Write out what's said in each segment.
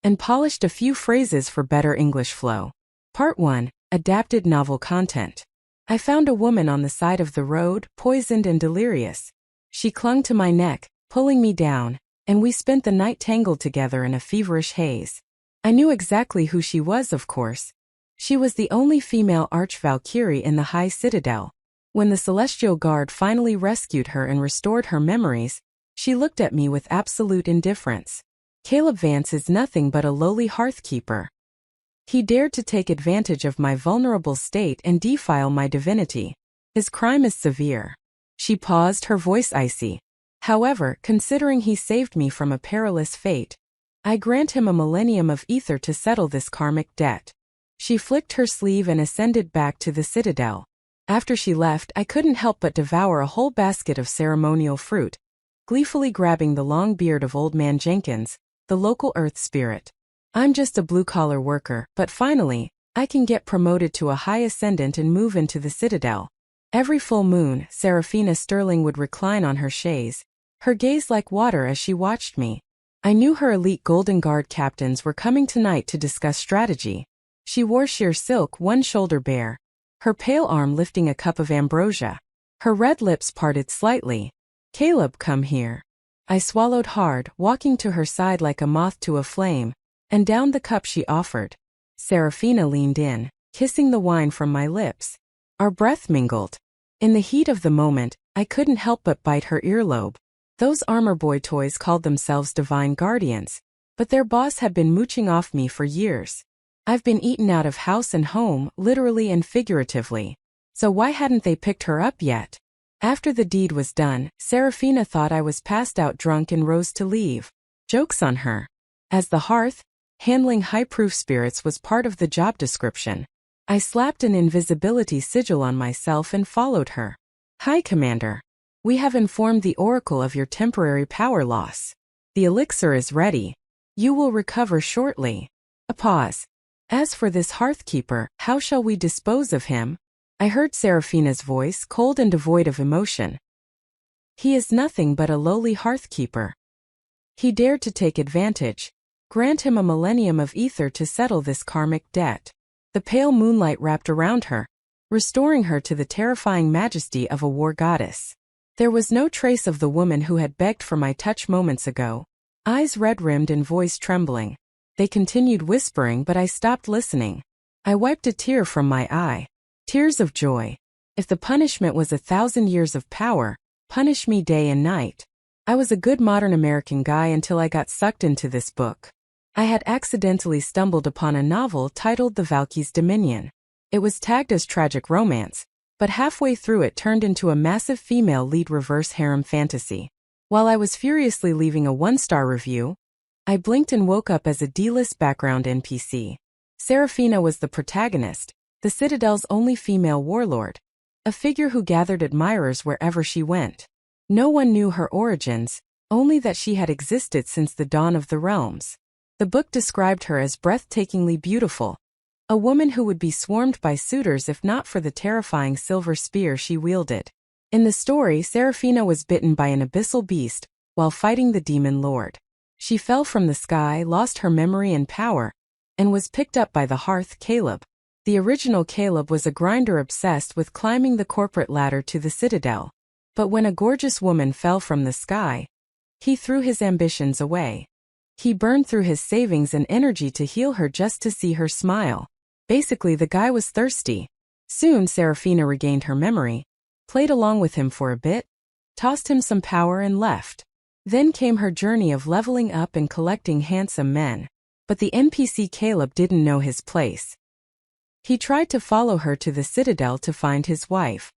and polished a few phrases for better English flow. Part 1. Adapted novel content. I found a woman on the side of the road, poisoned and delirious. She clung to my neck, pulling me down, and we spent the night tangled together in a feverish haze. I knew exactly who she was, of course. She was the only female arch-valkyrie in the High Citadel. When the Celestial Guard finally rescued her and restored her memories, she looked at me with absolute indifference. Caleb Vance is nothing but a lowly hearthkeeper. He dared to take advantage of my vulnerable state and defile my divinity. His crime is severe. She paused, her voice icy. However, considering he saved me from a perilous fate, I grant him a millennium of ether to settle this karmic debt. She flicked her sleeve and ascended back to the Citadel. After she left, I couldn't help but devour a whole basket of ceremonial fruit, gleefully grabbing the long beard of Old Man Jenkins, the local earth spirit. I'm just a blue-collar worker, but finally, I can get promoted to a high ascendant and move into the Citadel. Every full moon, Seraphina Sterling would recline on her chaise, her gaze like water as she watched me. I knew her elite Golden Guard captains were coming tonight to discuss strategy. She wore sheer silk, one shoulder bare, her pale arm lifting a cup of ambrosia. Her red lips parted slightly. "Caleb, come here." I swallowed hard, walking to her side like a moth to a flame, and downed the cup she offered. Seraphina leaned in, kissing the wine from my lips. Our breath mingled. In the heat of the moment, I couldn't help but bite her earlobe. Those Armor Boy toys called themselves Divine Guardians, but their boss had been mooching off me for years. I've been eaten out of house and home, literally and figuratively. So why hadn't they picked her up yet? After the deed was done, Seraphina thought I was passed out drunk and rose to leave. Joke's on her. As the hearth, handling high-proof spirits was part of the job description. I slapped an invisibility sigil on myself and followed her. "Hi, Commander. We have informed the Oracle of your temporary power loss. The elixir is ready. You will recover shortly." A pause. "As for this hearthkeeper, how shall we dispose of him?" I heard Seraphina's voice, cold and devoid of emotion. "He is nothing but a lowly hearthkeeper. He dared to take advantage. Grant him a millennium of ether to settle this karmic debt." The pale moonlight wrapped around her, restoring her to the terrifying majesty of a war goddess. There was no trace of the woman who had begged for my touch moments ago. Eyes red-rimmed and voice trembling. They continued whispering, but I stopped listening. I wiped a tear from my eye. Tears of joy. If the punishment was 1,000 years of power, punish me day and night. I was a good modern American guy until I got sucked into this book. I had accidentally stumbled upon a novel titled The Valky's Dominion. It was tagged as tragic romance, but halfway through it turned into a massive female lead reverse harem fantasy. While I was furiously leaving a 1-star review, I blinked and woke up as a D-list background NPC. Seraphina was the protagonist, the Citadel's only female warlord, a figure who gathered admirers wherever she went. No one knew her origins, only that she had existed since the dawn of the realms. The book described her as breathtakingly beautiful, a woman who would be swarmed by suitors if not for the terrifying silver spear she wielded. In the story, Seraphina was bitten by an abyssal beast while fighting the demon lord. She fell from the sky, lost her memory and power, and was picked up by the hearth Caleb. The original Caleb was a grinder obsessed with climbing the corporate ladder to the Citadel. But when a gorgeous woman fell from the sky, he threw his ambitions away. He burned through his savings and energy to heal her just to see her smile. Basically, the guy was thirsty. Soon, Seraphina regained her memory, played along with him for a bit, tossed him some power and left. Then came her journey of leveling up and collecting handsome men. But the NPC Caleb didn't know his place. He tried to follow her to the Citadel to find his wife.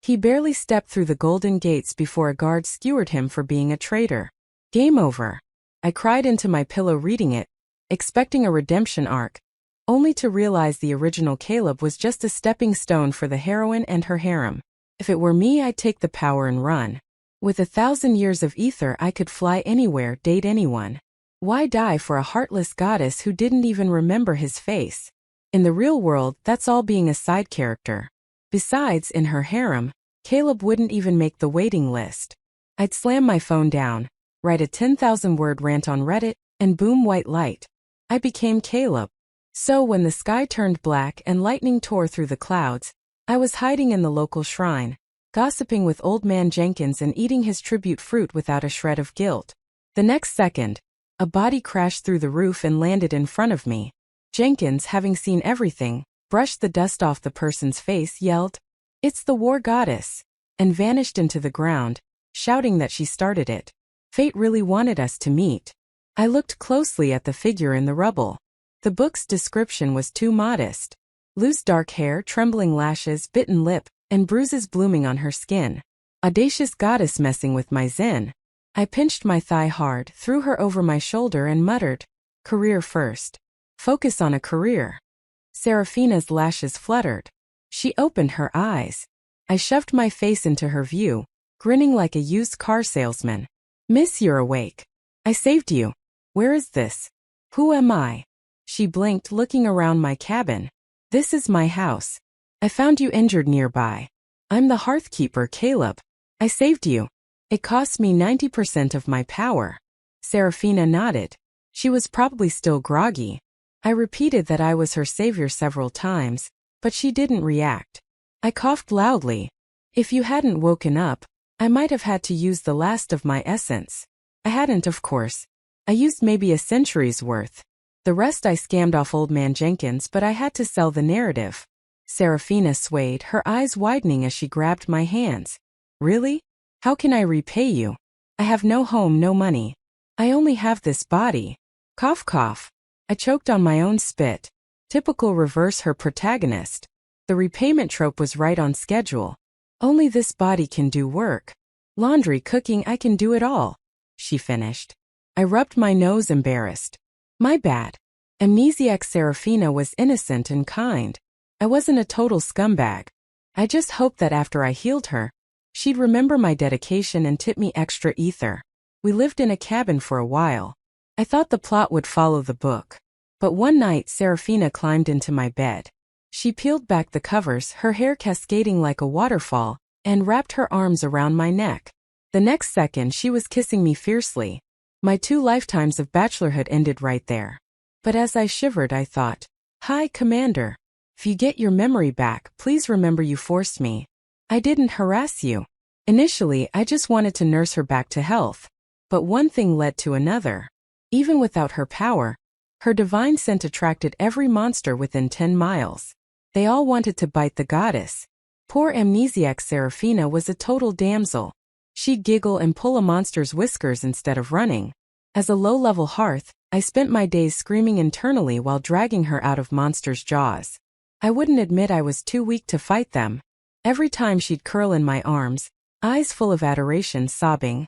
He barely stepped through the golden gates before a guard skewered him for being a traitor. Game over. I cried into my pillow reading it, expecting a redemption arc, only to realize the original Caleb was just a stepping stone for the heroine and her harem. If it were me, I'd take the power and run. With 1,000 years of ether, I could fly anywhere, date anyone. Why die for a heartless goddess who didn't even remember his face? In the real world, that's all being a side character. Besides, in her harem, Caleb wouldn't even make the waiting list. I'd slam my phone down, write a 10,000-word rant on Reddit, and boom, white light. I became Caleb. So when the sky turned black and lightning tore through the clouds, I was hiding in the local shrine, gossiping with Old Man Jenkins and eating his tribute fruit without a shred of guilt. The next second, a body crashed through the roof and landed in front of me. Jenkins, having seen everything, brushed the dust off the person's face, yelled, "It's the war goddess," and vanished into the ground, shouting that she started it. Fate really wanted us to meet. I looked closely at the figure in the rubble. The book's description was too modest. Loose dark hair, trembling lashes, bitten lip, and bruises blooming on her skin. Audacious goddess messing with my zen. I pinched my thigh hard, threw her over my shoulder and muttered, "Career first. Focus on a career." Seraphina's lashes fluttered. She opened her eyes. I shoved my face into her view, grinning like a used car salesman. "Miss, you're awake. I saved you. Where is this? Who am I?" She blinked, looking around my cabin. "This is my house. I found you injured nearby. I'm the hearthkeeper, Caleb. I saved you. It cost me 90% of my power." Seraphina nodded. She was probably still groggy. I repeated that I was her savior several times, but she didn't react. I coughed loudly. If you hadn't woken up, I might have had to use the last of my essence. I hadn't, of course. I used maybe a century's worth. The rest I scammed off Old Man Jenkins, but I had to sell the narrative. Seraphina swayed, her eyes widening as she grabbed my hands. "Really? How can I repay you? I have no home, no money. I only have this body." Cough cough. I choked on my own spit. Typical reverse her protagonist. The repayment trope was right on schedule. Only this body can do work. Laundry, cooking, I can do it all, she finished. I rubbed my nose, embarrassed. My bad. Amnesiac Seraphina was innocent and kind. I wasn't a total scumbag. I just hoped that after I healed her, she'd remember my dedication and tip me extra ether. We lived in a cabin for a while. I thought the plot would follow the book. But one night Seraphina climbed into my bed. She peeled back the covers, her hair cascading like a waterfall, and wrapped her arms around my neck. The next second she was kissing me fiercely. My 2 lifetimes of bachelorhood ended right there. But as I shivered, I thought, "Hi, Commander. If you get your memory back, please remember you forced me. I didn't harass you. Initially, I just wanted to nurse her back to health. But one thing led to another. Even without her power, her divine scent attracted every monster within 10 miles. They all wanted to bite the goddess. Poor amnesiac Seraphina was a total damsel. She'd giggle and pull a monster's whiskers instead of running. As a low-level hearth, I spent my days screaming internally while dragging her out of monsters' jaws. I wouldn't admit I was too weak to fight them. Every time she'd curl in my arms, eyes full of adoration, sobbing,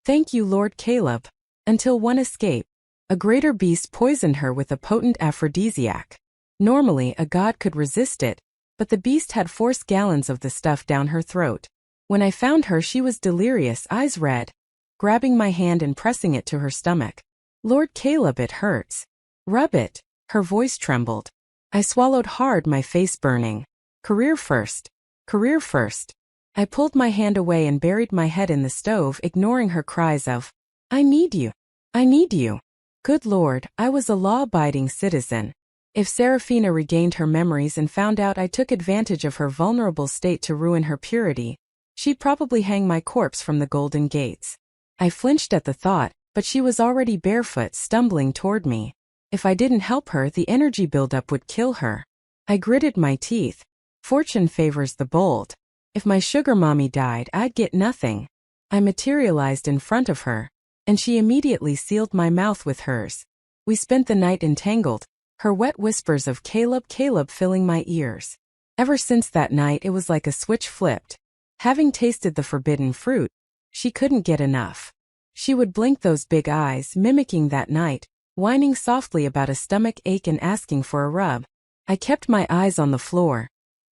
"Thank you, Lord Caleb." Until one escape. A greater beast poisoned her with a potent aphrodisiac. Normally, a god could resist it, but the beast had forced gallons of the stuff down her throat. When I found her, she was delirious, eyes red, grabbing my hand and pressing it to her stomach. "Lord Caleb, it hurts. Rub it." Her voice trembled. I swallowed hard, my face burning. Career first. Career first. I pulled my hand away and buried my head in the stove, ignoring her cries of, "I need you. I need you." Good Lord, I was a law-abiding citizen. If Seraphina regained her memories and found out I took advantage of her vulnerable state to ruin her purity, she'd probably hang my corpse from the Golden Gates. I flinched at the thought, but she was already barefoot, stumbling toward me. If I didn't help her, the energy buildup would kill her. I gritted my teeth. Fortune favors the bold. If my sugar mommy died, I'd get nothing. I materialized in front of her, and she immediately sealed my mouth with hers. We spent the night entangled, her wet whispers of "Caleb, Caleb" filling my ears. Ever since that night, it was like a switch flipped. Having tasted the forbidden fruit, she couldn't get enough. She would blink those big eyes, mimicking that night, whining softly about a stomach ache and asking for a rub. I kept my eyes on the floor,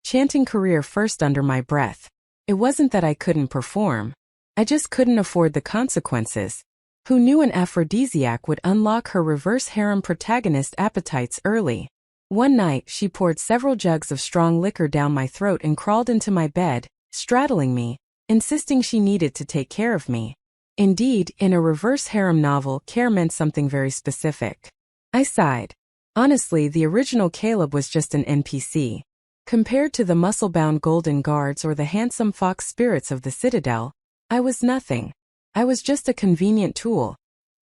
chanting career first under my breath. It wasn't that I couldn't perform. I just couldn't afford the consequences. Who knew an aphrodisiac would unlock her reverse harem protagonist appetites early? One night, she poured several jugs of strong liquor down my throat and crawled into my bed, straddling me, insisting she needed to take care of me. Indeed, in a reverse harem novel, care meant something very specific. I sighed. Honestly, the original Caleb was just an NPC. Compared to the muscle-bound golden guards or the handsome fox spirits of the Citadel, I was nothing. I was just a convenient tool.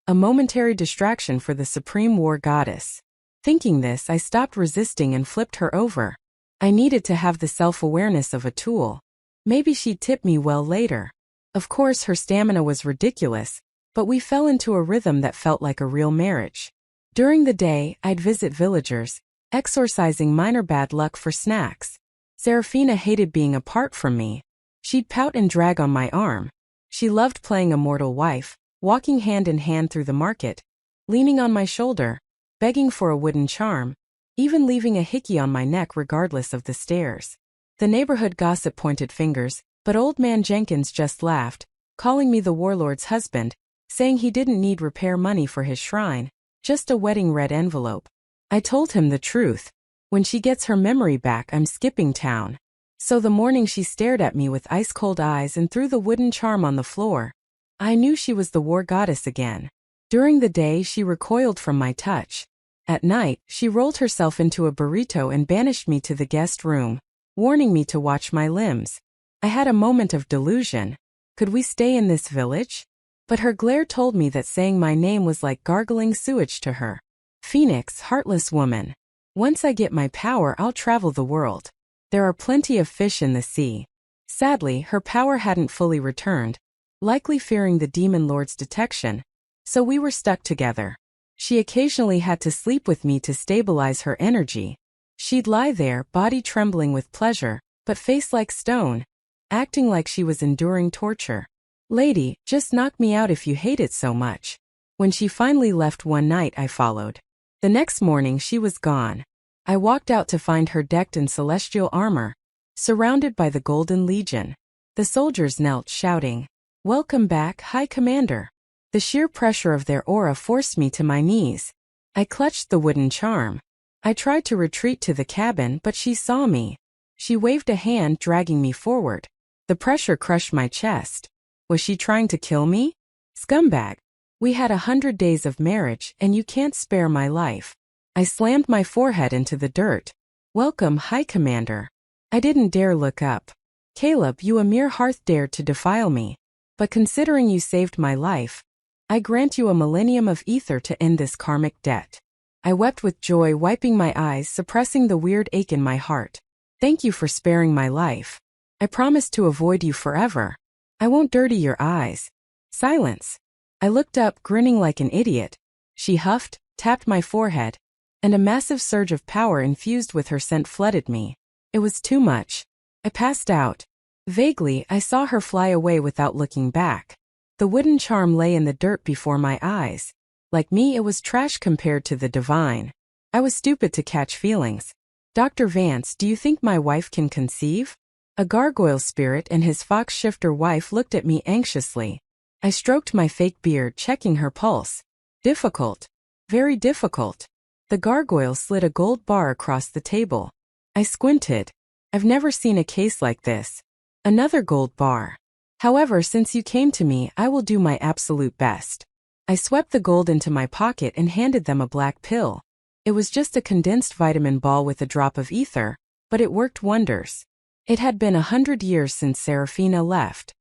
A momentary distraction for the supreme war goddess. Thinking this, I stopped resisting and flipped her over. I needed to have the self-awareness of a tool. Maybe she'd tip me well later. Of course, her stamina was ridiculous, but we fell into a rhythm that felt like a real marriage. During the day, I'd visit villagers, exorcising minor bad luck for snacks. Seraphina hated being apart from me. She'd pout and drag on my arm. She loved playing immortal wife, walking hand in hand through the market, leaning on my shoulder, begging for a wooden charm, even leaving a hickey on my neck regardless of the stares. The neighborhood gossip pointed fingers, but old man Jenkins just laughed, calling me the warlord's husband, saying he didn't need repair money for his shrine, just a wedding red envelope. I told him the truth. When she gets her memory back, I'm skipping town. So the morning she stared at me with ice-cold eyes and threw the wooden charm on the floor, I knew she was the war goddess again. During the day, she recoiled from my touch. At night, she rolled herself into a burrito and banished me to the guest room, warning me to watch my limbs. I had a moment of delusion. Could we stay in this village? But her glare told me that saying my name was like gargling sewage to her. Phoenix, heartless woman. Once I get my power, I'll travel the world. There are plenty of fish in the sea. Sadly, her power hadn't fully returned, likely fearing the demon lord's detection, so we were stuck together. She occasionally had to sleep with me to stabilize her energy. She'd lie there, body trembling with pleasure, but face like stone, acting like she was enduring torture. Lady, just knock me out if you hate it so much. When she finally left one night, I followed. The next morning she was gone. I walked out to find her decked in celestial armor, surrounded by the Golden Legion. The soldiers knelt, shouting, "Welcome back, High Commander." The sheer pressure of their aura forced me to my knees. I clutched the wooden charm. I tried to retreat to the cabin, but she saw me. She waved a hand, dragging me forward. The pressure crushed my chest. Was she trying to kill me? Scumbag. We had 100 days of marriage, and you can't spare my life. I slammed my forehead into the dirt. Welcome, High Commander. I didn't dare look up. Caleb, you a mere hearth dared to defile me. But considering you saved my life, I grant you a millennium of ether to end this karmic debt. I wept with joy, wiping my eyes, suppressing the weird ache in my heart. Thank you for sparing my life. I promise to avoid you forever. I won't dirty your eyes. Silence. I looked up, grinning like an idiot. She huffed, tapped my forehead, and a massive surge of power infused with her scent flooded me. It was too much. I passed out. Vaguely, I saw her fly away without looking back. The wooden charm lay in the dirt before my eyes. Like me, it was trash compared to the divine. I was stupid to catch feelings. Dr. Vance, do you think my wife can conceive? A gargoyle spirit and his fox shifter wife looked at me anxiously. I stroked my fake beard, checking her pulse. Difficult. Very difficult. The gargoyle slid a gold bar across the table. I squinted. I've never seen a case like this. Another gold bar. However, since you came to me, I will do my absolute best. I swept the gold into my pocket and handed them a black pill. It was just a condensed vitamin ball with a drop of ether, but it worked wonders. It had been 100 years since Seraphina left.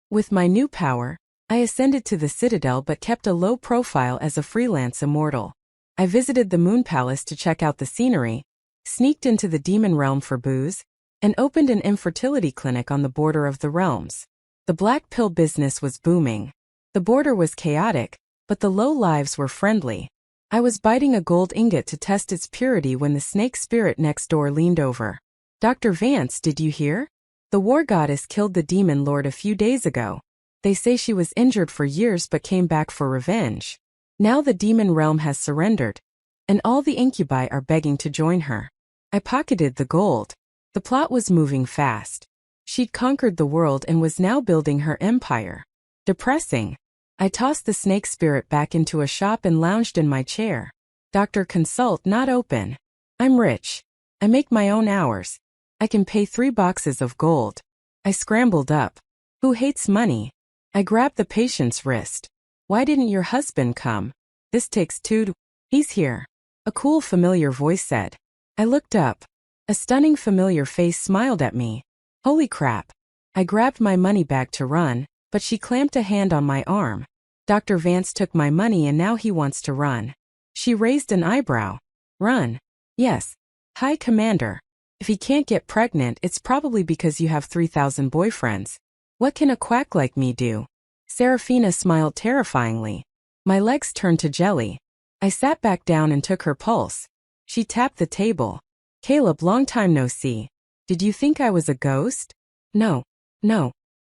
With my new power, I ascended to the Citadel but kept a low profile as a freelance immortal. I visited the Moon Palace to check out the scenery, sneaked into the demon realm for booze, and opened an infertility clinic on the border of the realms. The black pill business was booming. The border was chaotic, but the low lives were friendly. I was biting a gold ingot to test its purity when the snake spirit next door leaned over. Dr. Vance, did you hear? The war goddess killed the demon lord a few days ago. They say she was injured for years but came back for revenge. Now the demon realm has surrendered, and all the incubi are begging to join her. I pocketed the gold. The plot was moving fast. She'd conquered the world and was now building her empire. Depressing. I tossed the snake spirit back into a shop and lounged in my chair. Doctor, consult not open. I'm rich. I make my own hours. I can pay 3 boxes of gold. I scrambled up. Who hates money? I grabbed the patient's wrist. Why didn't your husband come? This takes 2 to... He's here. A cool, familiar voice said. I looked up. A stunning, familiar face smiled at me. Holy crap. I grabbed my money bag to run, but she clamped a hand on my arm. Dr. Vance took my money and now he wants to run. She raised an eyebrow. Run. Yes. Hi, Commander. If he can't get pregnant, it's probably because you have 3,000 boyfriends. What can a quack like me do? Serafina smiled terrifyingly. My legs turned to jelly. I sat back down and took her pulse. She tapped the table. Caleb, long time no see. Did you think I was a ghost? No.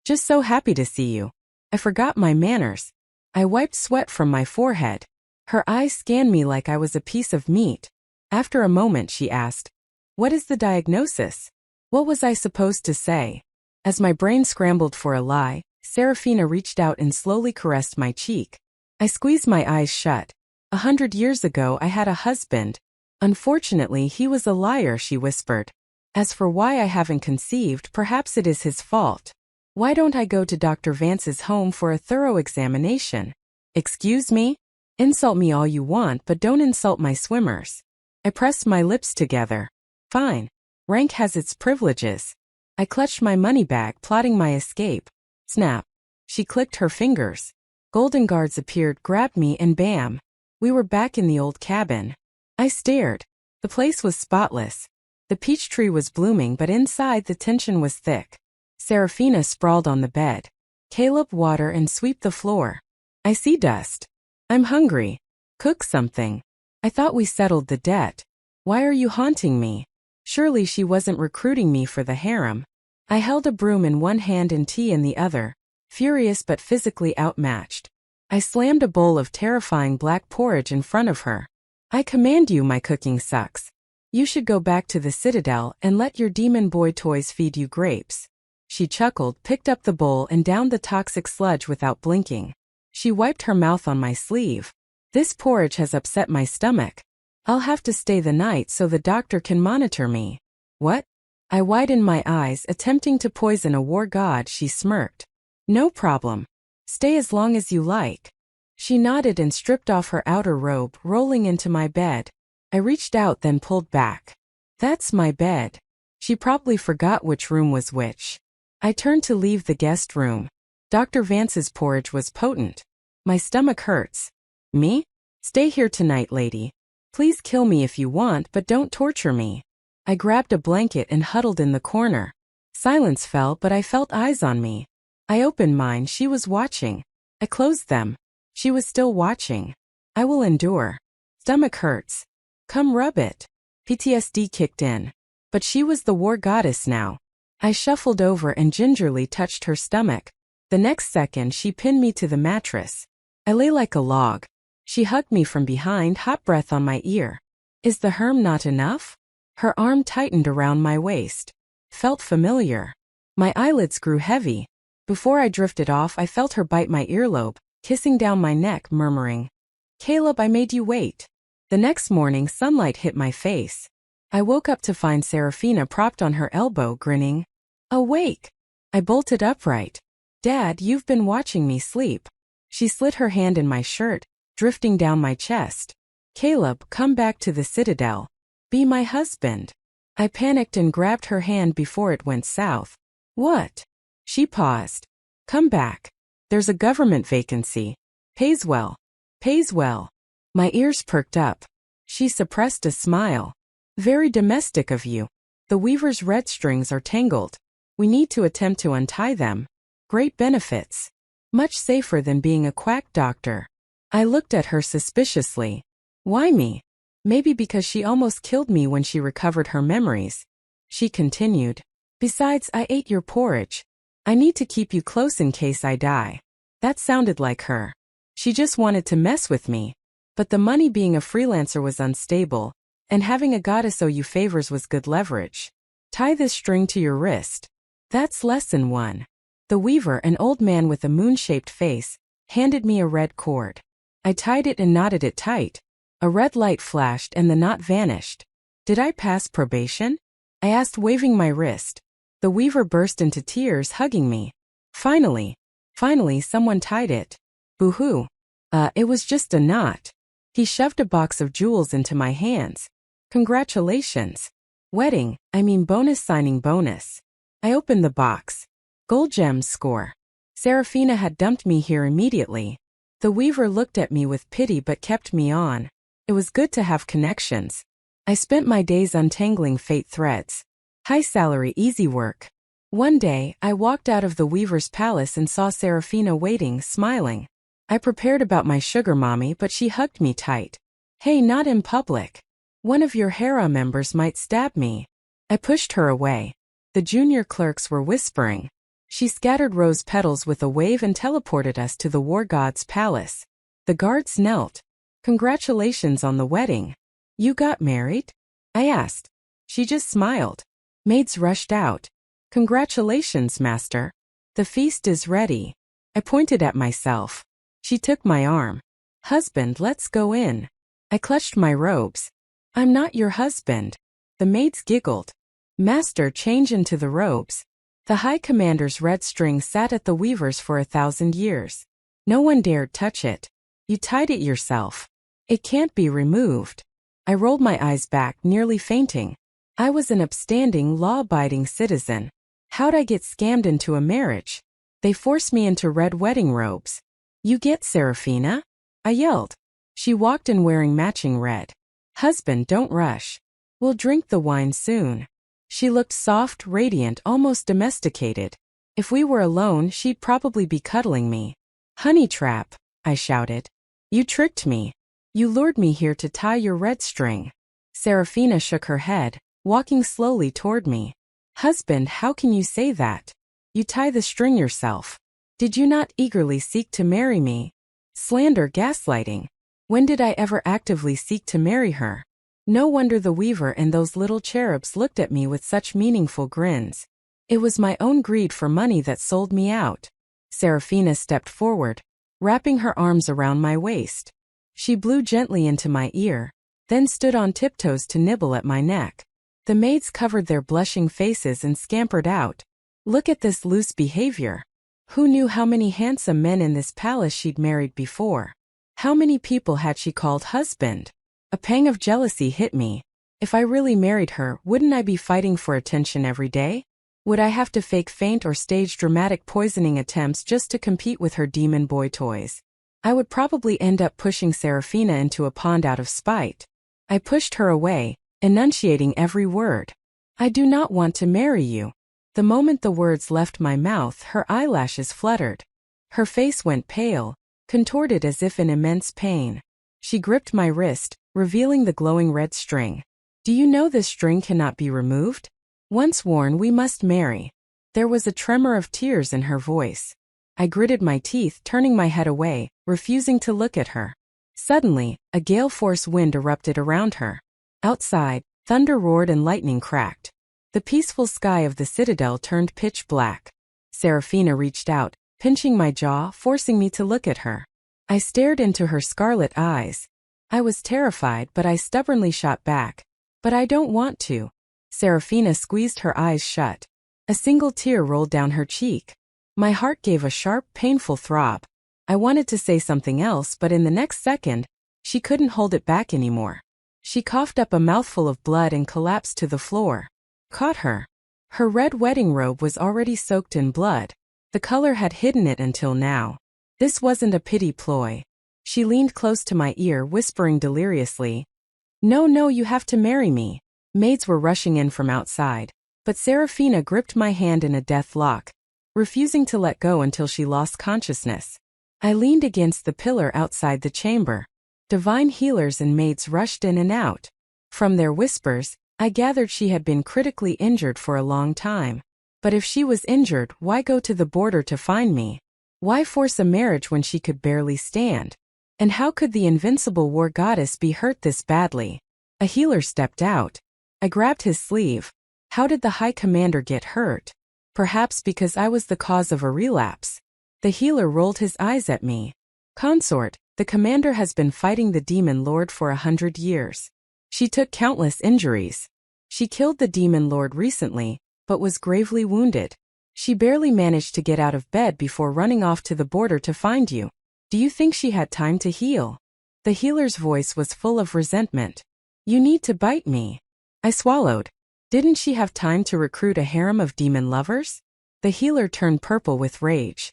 Just so happy to see you. I forgot my manners. I wiped sweat from my forehead. Her eyes scanned me like I was a piece of meat. After a moment, she asked, what is the diagnosis? What was I supposed to say? As my brain scrambled for a lie, Serafina reached out and slowly caressed my cheek. I squeezed my eyes shut. 100 years ago, I had a husband. Unfortunately, he was a liar, she whispered. As for why I haven't conceived, perhaps it is his fault. Why don't I go to Dr. Vance's home for a thorough examination? Excuse me? Insult me all you want, but don't insult my swimmers. I pressed my lips together. Fine. Rank has its privileges. I clutched my money bag, plotting my escape. Snap. She clicked her fingers. Golden guards appeared, grabbed me, and bam. We were back in the old cabin. I stared. The place was spotless. The peach tree was blooming, but inside the tension was thick. Serafina sprawled on the bed. Caleb, water and sweep the floor. I see dust. I'm hungry. Cook something. I thought we settled the debt. Why are you haunting me? Surely she wasn't recruiting me for the harem. I held a broom in one hand and tea in the other, furious but physically outmatched. I slammed a bowl of terrifying black porridge in front of her. I command you, my cooking sucks. You should go back to the Citadel and let your demon boy toys feed you grapes. She chuckled, picked up the bowl and downed the toxic sludge without blinking. She wiped her mouth on my sleeve. This porridge has upset my stomach. I'll have to stay the night so the doctor can monitor me. What? I widened my eyes, attempting to poison a war god. She smirked. No problem. Stay as long as you like. She nodded and stripped off her outer robe, rolling into my bed. I reached out, then pulled back. That's my bed. She probably forgot which room was which. I turned to leave the guest room. Dr. Vance's porridge was potent. My stomach hurts. Me? Stay here tonight, lady. Please kill me if you want, but don't torture me. I grabbed a blanket and huddled in the corner. Silence fell, but I felt eyes on me. I opened mine. She was watching. I closed them. She was still watching. I will endure. Stomach hurts. Come rub it. PTSD kicked in. But she was the war goddess now. I shuffled over and gingerly touched her stomach. The next second, she pinned me to the mattress. I lay like a log. She hugged me from behind, hot breath on my ear. Is the herm not enough? Her arm tightened around my waist. Felt familiar. My eyelids grew heavy. Before I drifted off, I felt her bite my earlobe, kissing down my neck, murmuring, Caleb, I made you wait. The next morning, sunlight hit my face. I woke up to find Serafina propped on her elbow, grinning. Awake! I bolted upright. Dad, you've been watching me sleep. She slid her hand in my shirt, drifting down my chest. Caleb, come back to the Citadel. Be my husband. I panicked and grabbed her hand before it went south. What? She paused. Come back. There's a government vacancy. Pays well. Pays well. My ears perked up. She suppressed a smile. Very domestic of you. The weaver's red strings are tangled. We need to attempt to untie them. Great benefits. Much safer than being a quack doctor. I looked at her suspiciously. Why me? Maybe because she almost killed me when she recovered her memories. She continued. Besides, I ate your porridge. I need to keep you close in case I die. That sounded like her. She just wanted to mess with me. But the money, being a freelancer, was unstable, and having a goddess owe you favors was good leverage. Tie this string to your wrist. That's lesson 1. The weaver, an old man with a moon-shaped face, handed me a red cord. I tied it and knotted it tight. A red light flashed and the knot vanished. Did I pass probation? I asked, waving my wrist. The weaver burst into tears, hugging me. Finally, someone tied it. Boo-hoo. It was just a knot. He shoved a box of jewels into my hands. Congratulations. Wedding, bonus signing bonus. I opened the box. Gold gems score. Serafina had dumped me here immediately. The weaver looked at me with pity but kept me on. It was good to have connections. I spent my days untangling fate threads. High salary, easy work. One day, I walked out of the weaver's palace and saw Serafina waiting, smiling. I prepared about my sugar mommy, but she hugged me tight. Hey, not in public. One of your harem members might stab me. I pushed her away. The junior clerks were whispering. She scattered rose petals with a wave and teleported us to the war god's palace. The guards knelt. Congratulations on the wedding. You got married? I asked. She just smiled. Maids rushed out. Congratulations, master. The feast is ready. I pointed at myself. She took my arm. Husband, let's go in. I clutched my robes. I'm not your husband. The maids giggled. Master, change into the robes. The High Commander's red string sat at the weaver's for 1,000 years. No one dared touch it. You tied it yourself. It can't be removed. I rolled my eyes back, nearly fainting. I was an upstanding, law-abiding citizen. How'd I get scammed into a marriage? They forced me into red wedding robes. You get Serafina? I yelled. She walked in wearing matching red. Husband, don't rush. We'll drink the wine soon. She looked soft, radiant, almost domesticated. If we were alone, she'd probably be cuddling me. Honey trap, I shouted. You tricked me. You lured me here to tie your red string. Serafina shook her head, walking slowly toward me. Husband, how can you say that? You tie the string yourself. Did you not eagerly seek to marry me? Slander, gaslighting. When did I ever actively seek to marry her? No wonder the weaver and those little cherubs looked at me with such meaningful grins. It was my own greed for money that sold me out. Serafina stepped forward, wrapping her arms around my waist. She blew gently into my ear, then stood on tiptoes to nibble at my neck. The maids covered their blushing faces and scampered out. Look at this loose behavior. Who knew how many handsome men in this palace she'd married before? How many people had she called husband? A pang of jealousy hit me. If I really married her, wouldn't I be fighting for attention every day? Would I have to fake faint or stage dramatic poisoning attempts just to compete with her demon boy toys? I would probably end up pushing Serafina into a pond out of spite. I pushed her away, enunciating every word. I do not want to marry you. The moment the words left my mouth, her eyelashes fluttered. Her face went pale, contorted as if in immense pain. She gripped my wrist, revealing the glowing red string. Do you know this string cannot be removed? Once worn, we must marry. There was a tremor of tears in her voice. I gritted my teeth, turning my head away, refusing to look at her. Suddenly, a gale-force wind erupted around her. Outside, thunder roared and lightning cracked. The peaceful sky of the citadel turned pitch black. Serafina reached out, pinching my jaw, forcing me to look at her. I stared into her scarlet eyes. I was terrified, but I stubbornly shot back. But I don't want to. Serafina squeezed her eyes shut. A single tear rolled down her cheek. My heart gave a sharp, painful throb. I wanted to say something else, but in the next second, she couldn't hold it back anymore. She coughed up a mouthful of blood and collapsed to the floor. Caught her. Her red wedding robe was already soaked in blood. The color had hidden it until now. This wasn't a pity ploy. She leaned close to my ear, whispering deliriously, No, no, you have to marry me. Maids were rushing in from outside, but Serafina gripped my hand in a death lock, refusing to let go until she lost consciousness. I leaned against the pillar outside the chamber. Divine healers and maids rushed in and out. From their whispers, I gathered she had been critically injured for a long time. But if she was injured, why go to the border to find me? Why force a marriage when she could barely stand? And how could the invincible war goddess be hurt this badly? A healer stepped out. I grabbed his sleeve. How did the High Commander get hurt? Perhaps because I was the cause of a relapse. The healer rolled his eyes at me. Consort, the commander has been fighting the demon lord for 100 years. She took countless injuries. She killed the demon lord recently, but was gravely wounded. She barely managed to get out of bed before running off to the border to find you. Do you think she had time to heal? The healer's voice was full of resentment. You need to bite me. I swallowed. Didn't she have time to recruit a harem of demon lovers? The healer turned purple with rage.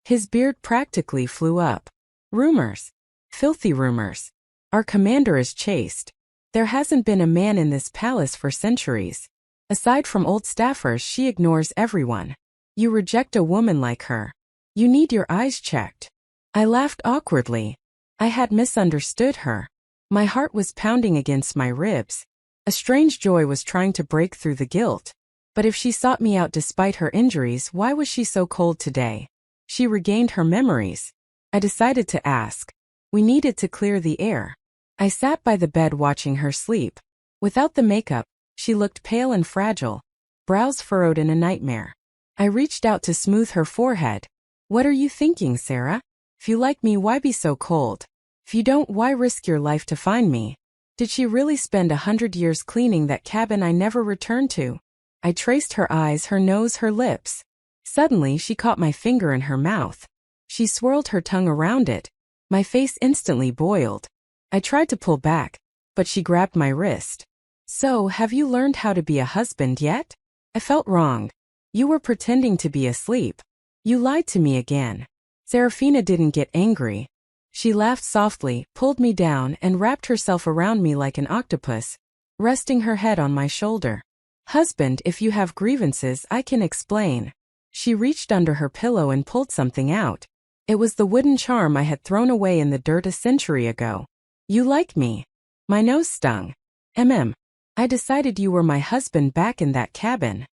His beard practically flew up. Rumors. Filthy rumors. Our commander is chaste. There hasn't been a man in this palace for centuries. Aside from old staffers, she ignores everyone. You reject a woman like her. You need your eyes checked. I laughed awkwardly. I had misunderstood her. My heart was pounding against my ribs. A strange joy was trying to break through the guilt. But if she sought me out despite her injuries, why was she so cold today? She regained her memories. I decided to ask. We needed to clear the air. I sat by the bed watching her sleep. Without the makeup, she looked pale and fragile, brows furrowed in a nightmare. I reached out to smooth her forehead. What are you thinking, Sarah? If you like me, why be so cold? If you don't, why risk your life to find me? Did she really spend 100 years cleaning that cabin I never returned to? I traced her eyes, her nose, her lips. Suddenly, she caught my finger in her mouth. She swirled her tongue around it. My face instantly boiled. I tried to pull back, but she grabbed my wrist. So, have you learned how to be a husband yet? I felt wronged. You were pretending to be asleep. You lied to me again. Serafina didn't get angry. She laughed softly, pulled me down, and wrapped herself around me like an octopus, resting her head on my shoulder. Husband, if you have grievances, I can explain. She reached under her pillow and pulled something out. It was the wooden charm I had thrown away in the dirt a century ago. You like me. My nose stung. I decided you were my husband back in that cabin.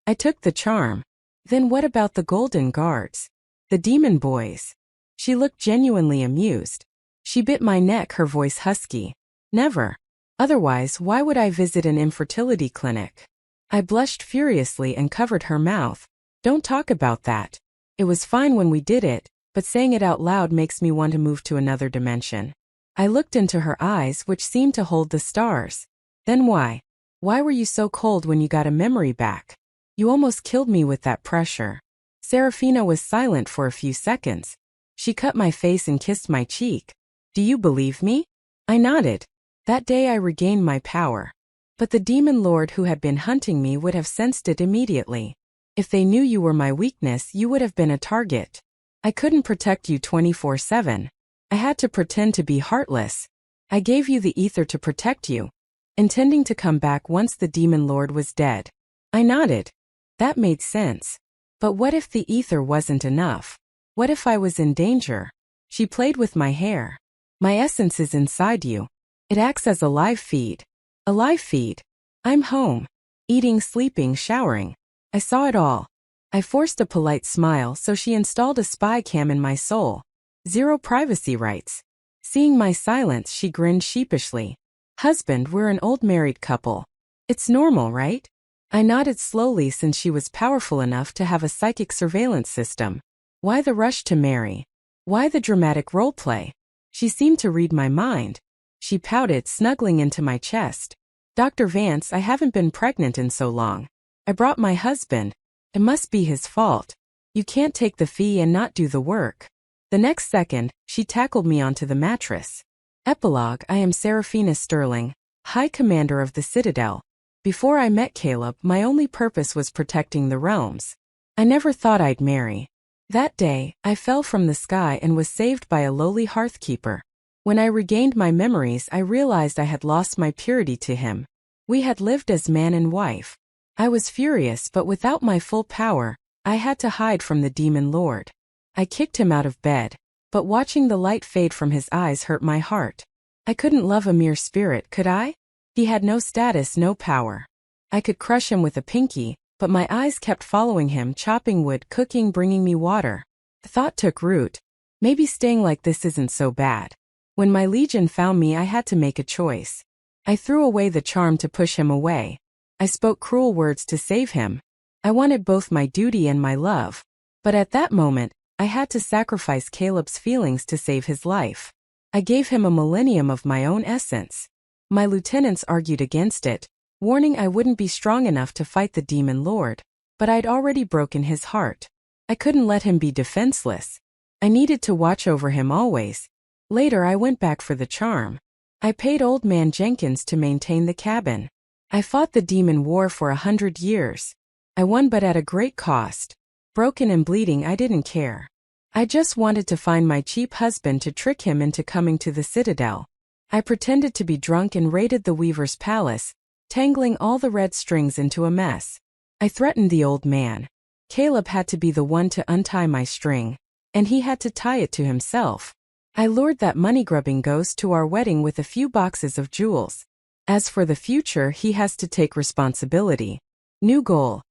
I took the charm. Then what about the golden guards? The demon boys? She looked genuinely amused. She bit my neck, her voice husky. Never. Otherwise, why would I visit an infertility clinic? I blushed furiously and covered her mouth. Don't talk about that. It was fine when we did it, but saying it out loud makes me want to move to another dimension. I looked into her eyes, which seemed to hold the stars. Then why? Why were you so cold when you got a memory back? You almost killed me with that pressure. Serafina was silent for a few seconds. She cut my face and kissed my cheek. Do you believe me? I nodded. That day I regained my power. But the demon lord who had been hunting me would have sensed it immediately. If they knew you were my weakness, you would have been a target. I couldn't protect you 24/7. I had to pretend to be heartless. I gave you the ether to protect you, intending to come back once the demon lord was dead. I nodded. That made sense. But what if the ether wasn't enough? What if I was in danger? She played with my hair. My essence is inside you. It acts as a live feed. A live feed. I'm home. Eating, sleeping, showering. I saw it all. I forced a polite smile, so she installed a spy cam in my soul. 0 privacy rights. Seeing my silence, she grinned sheepishly. Husband, we're an old married couple. It's normal, right? I nodded slowly since she was powerful enough to have a psychic surveillance system. Why the rush to marry? Why the dramatic roleplay? She seemed to read my mind. She pouted, snuggling into my chest. Dr. Vance, I haven't been pregnant in so long. I brought my husband. It must be his fault. You can't take the fee and not do the work. The next second, she tackled me onto the mattress. Epilogue, I am Serafina Sterling, High Commander of the Citadel. Before I met Caleb, my only purpose was protecting the realms. I never thought I'd marry. That day, I fell from the sky and was saved by a lowly hearthkeeper. When I regained my memories, I realized I had lost my purity to him. We had lived as man and wife. I was furious, but without my full power, I had to hide from the demon lord. I kicked him out of bed, but watching the light fade from his eyes hurt my heart. I couldn't love a mere spirit, could I? He had no status, no power. I could crush him with a pinky, but my eyes kept following him, chopping wood, cooking, bringing me water. The thought took root. Maybe staying like this isn't so bad. When my legion found me, I had to make a choice. I threw away the charm to push him away. I spoke cruel words to save him. I wanted both my duty and my love. But at that moment, I had to sacrifice Caleb's feelings to save his life. I gave him a millennium of my own essence. My lieutenants argued against it, warning I wouldn't be strong enough to fight the demon lord. But I'd already broken his heart. I couldn't let him be defenseless. I needed to watch over him always. Later I went back for the charm. I paid Old Man Jenkins to maintain the cabin. I fought the demon war for 100 years. I won, but at a great cost. Broken and bleeding, I didn't care. I just wanted to find my cheap husband to trick him into coming to the Citadel. I pretended to be drunk and raided the Weaver's palace, tangling all the red strings into a mess. I threatened the old man. Caleb had to be the one to untie my string, and he had to tie it to himself. I lured that money-grubbing ghost to our wedding with a few boxes of jewels. As for the future, he has to take responsibility. New goal: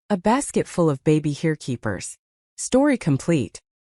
a basket full of baby herekeepers. Story complete.